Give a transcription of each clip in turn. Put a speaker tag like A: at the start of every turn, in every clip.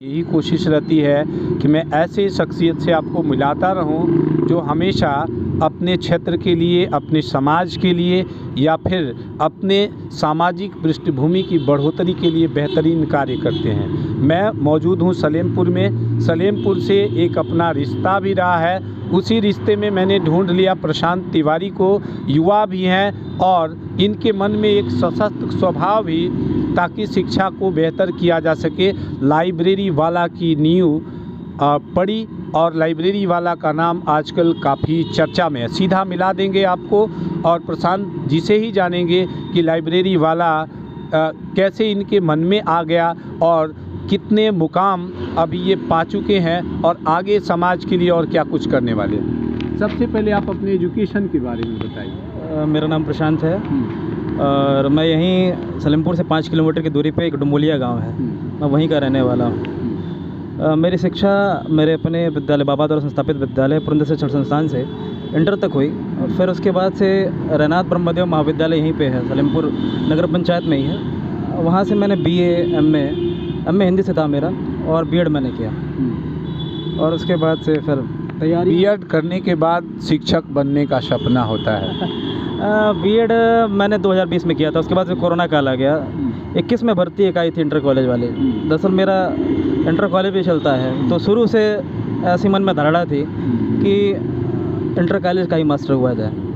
A: यही कोशिश रहती है कि मैं ऐसे शख्सियत से आपको मिलाता रहूं जो हमेशा अपने क्षेत्र के लिए, अपने समाज के लिए या फिर अपने सामाजिक पृष्ठभूमि की बढ़ोतरी के लिए बेहतरीन कार्य करते हैं। मैं मौजूद हूं सलेमपुर में। सलेमपुर से एक अपना रिश्ता भी रहा है, उसी रिश्ते में मैंने ढूंढ लिया प्रशांत तिवारी को। युवा भी हैं और इनके मन में एक सशक्त स्वभाव भी, ताकि शिक्षा को बेहतर किया जा सके। लाइब्रेरी वाला की नींव पड़ी और लाइब्रेरी वाला का नाम आजकल काफ़ी चर्चा में है। सीधा मिला देंगे आपको और प्रशांत जी से ही जानेंगे कि लाइब्रेरी वाला कैसे इनके मन में आ गया और कितने मुकाम अभी ये पा चुके हैं और आगे समाज के लिए और क्या कुछ करने वाले हैं। सबसे पहले आप अपने एजुकेशन के बारे में बताइए।
B: मेरा नाम प्रशांत है और मैं यहीं सलेमपुर से 5 किलोमीटर की दूरी पे एक डुमोलिया गांव है, मैं वहीं का रहने वाला हूँ। मेरी शिक्षा मेरे अपने विद्यालय बाबा द्वारा संस्थापित विद्यालय पुरंदर शिक्षण संस्थान से इंटर तक हुई और फिर उसके बाद से रैनाथ ब्रह्मदेव महाविद्यालय यहीं पे है, सलेमपुर नगर पंचायत में ही है। वहाँ से मैंने BA MA हिंदी से था मेरा और B.Ed मैंने किया और उसके बाद से फिर तैयारी।
A: B.Ed करने के बाद शिक्षक बनने का सपना होता है।
B: B.Ed मैंने 2020 में किया था, उसके बाद से कोरोना काल आ गया। 21 में भर्ती एक आई थी इंटर कॉलेज वाले। दरअसल मेरा इंटर कॉलेज भी चलता है, तो शुरू से ऐसी मन में धारणा थी कि इंटर कॉलेज का ही मास्टर हुआ जाए।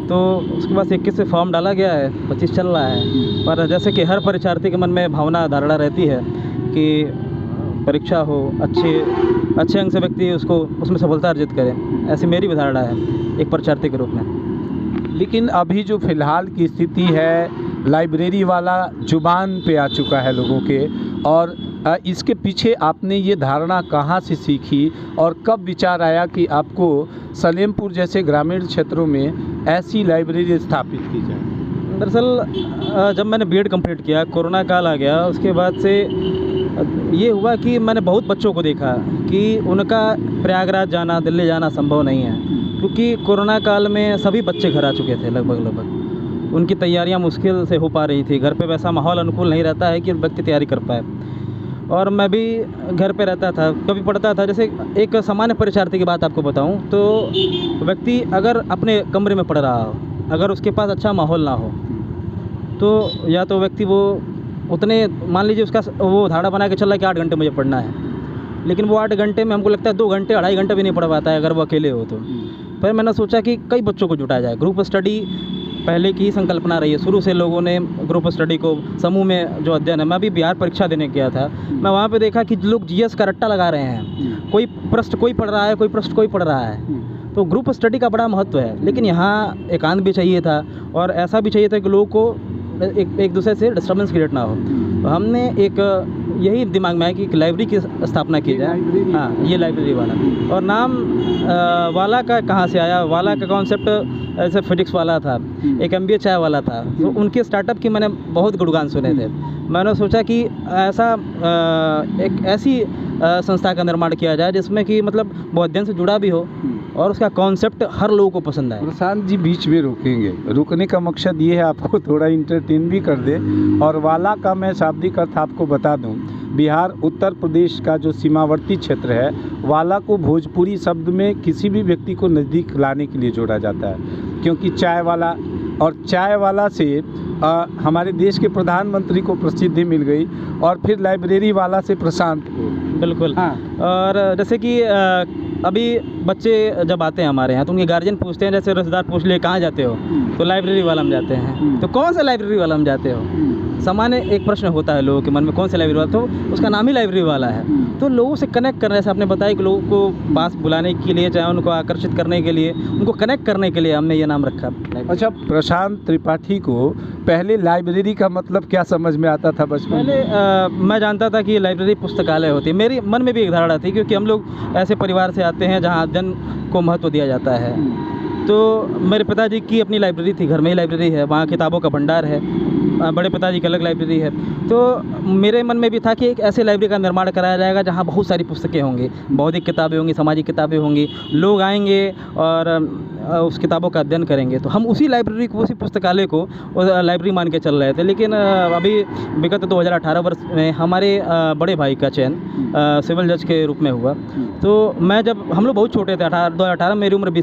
B: तो उसके बाद 21 से फॉर्म डाला गया है, 25 चल रहा है। पर जैसे कि हर परीक्षार्थी के मन में भावना धारणा रहती है कि परीक्षा हो, अच्छे अंक से व्यक्ति उसको उसमें सफलता अर्जित करे, ऐसी मेरी भी धारणा है एक परीक्षार्थी के रूप में।
A: लेकिन अभी जो फ़िलहाल की स्थिति है, लाइब्रेरी वाला जुबान पे आ चुका है लोगों के, और इसके पीछे आपने ये धारणा कहाँ से सीखी और कब विचार आया कि आपको सलेमपुर जैसे ग्रामीण क्षेत्रों में ऐसी लाइब्रेरी स्थापित की जाए?
B: दरअसल जब मैंने B.Ed कंप्लीट किया, कोरोना काल आ गया, उसके बाद से ये हुआ कि मैंने बहुत बच्चों को देखा कि उनका प्रयागराज जाना, दिल्ली जाना संभव नहीं है, क्योंकि कोरोना काल में सभी बच्चे घर आ चुके थे लगभग। उनकी तैयारियां मुश्किल से हो पा रही थी, घर पे वैसा माहौल अनुकूल नहीं रहता है कि व्यक्ति तैयारी कर पाए। और मैं भी घर पे रहता था, कभी पढ़ता था। जैसे एक सामान्य परीक्षार्थी की बात आपको बताऊं तो व्यक्ति अगर अपने कमरे में पढ़ रहा हो, अगर उसके पास अच्छा माहौल ना हो, तो या तो व्यक्ति वो उतने, मान लीजिए उसका वो धारणा बना के चल रहा है कि 8 घंटे मुझे पढ़ना है, लेकिन वो 8 घंटे में हमको लगता है 2 घंटे 2.5 घंटे भी नहीं पढ़ पाता है अगर वो अकेले हो तो। फिर मैंने सोचा कि कई बच्चों को जुटाया जाए। ग्रुप स्टडी पहले की संकल्पना रही है, शुरू से लोगों ने ग्रुप स्टडी को, समूह में जो अध्ययन है। मैं भी बिहार परीक्षा देने गया था, मैं वहाँ पे देखा कि लोग GS का रट्टा लगा रहे हैं, कोई पृष्ठ कोई पढ़ रहा है, कोई पृष्ठ कोई पढ़ रहा है। तो ग्रुप स्टडी का बड़ा महत्व है, लेकिन यहाँ एकांत भी चाहिए था और ऐसा भी चाहिए था कि लोगों को एक दूसरे से डिस्टर्बेंस क्रिएट ना हो। तो हमने एक यही दिमाग में है कि लाइब्रेरी की स्थापना की जाए। हाँ, ये लाइब्रेरी वाला। और नाम वाला का कहाँ से आया? वाला का कॉन्सेप्ट ऐसे फिजिक्स वाला था, एक MBA चाय वाला था, तो उनके स्टार्टअप की मैंने बहुत गुणगान सुने थे। मैंने सोचा कि ऐसा एक ऐसी संस्था का निर्माण किया जाए जिसमें कि मतलब वो अध्ययन से जुड़ा भी हो और उसका कॉन्सेप्ट हर लोगों को पसंद आए।
A: प्रशांत जी बीच में रोकेंगे, रुकने का मकसद ये है आपको थोड़ा इंटरटेन भी कर दे। और वाला का मैं शाब्दिक अर्थ आपको बता दूं, बिहार उत्तर प्रदेश का जो सीमावर्ती क्षेत्र है, वाला को भोजपुरी शब्द में किसी भी व्यक्ति को नज़दीक लाने के लिए जोड़ा जाता है, क्योंकि चाय वाला, और चाय वाला से हमारे देश के प्रधानमंत्री को प्रसिद्धि मिल गई और फिर लाइब्रेरी वाला से प्रशांत को।
B: बिल्कुल।
A: हाँ।
B: और जैसे कि अभी बच्चे जब आते हैं हमारे यहाँ तो उनके गार्जियन पूछते हैं, जैसे रिश्तेदार पूछ लिए कहाँ जाते हो, तो लाइब्रेरी वाला में जाते हैं। तो कौन सा लाइब्रेरी वाला में जाते हो? सामान्य एक प्रश्न होता है लोगों के मन में, कौन सा लाइब्रेरी वाला, तो उसका नाम ही लाइब्रेरी वाला है। तो लोगों से कनेक्ट करने से, आपने बताया कि लोगों को पास बुलाने के लिए, चाहे उनको आकर्षित करने के लिए, उनको कनेक्ट करने के लिए हमने ये नाम रखा।
A: अच्छा, प्रशांत त्रिपाठी को पहले लाइब्रेरी का मतलब क्या समझ में आता था बचपन?
B: पहले मैं जानता था कि लाइब्रेरी पुस्तकालय होती है। मेरी मन में भी एक धारणा थी, क्योंकि हम लोग ऐसे परिवार से आते हैं जहाँ अध्ययन को महत्व दिया जाता है। तो मेरे पिताजी की अपनी लाइब्रेरी थी, घर में ही लाइब्रेरी है, वहाँ किताबों का भंडार है। बड़े पिताजी की अलग लाइब्रेरी है। तो मेरे मन में भी था कि एक ऐसे लाइब्रेरी का निर्माण कराया जाएगा जहाँ बहुत सारी पुस्तकें होंगी, बौद्धिक किताबें होंगी, सामाजिक किताबें होंगी, लोग आएंगे और उस किताबों का अध्ययन करेंगे। तो हम उसी लाइब्रेरी को, उसी पुस्तकालय को लाइब्रेरी मान के चल रहे थे। लेकिन अभी विगत 2018 वर्ष में हमारे बड़े भाई का चयन सिविल जज के रूप में हुआ। तो मैं जब हम लोग बहुत छोटे थे, 2018 में मेरी उम्र 20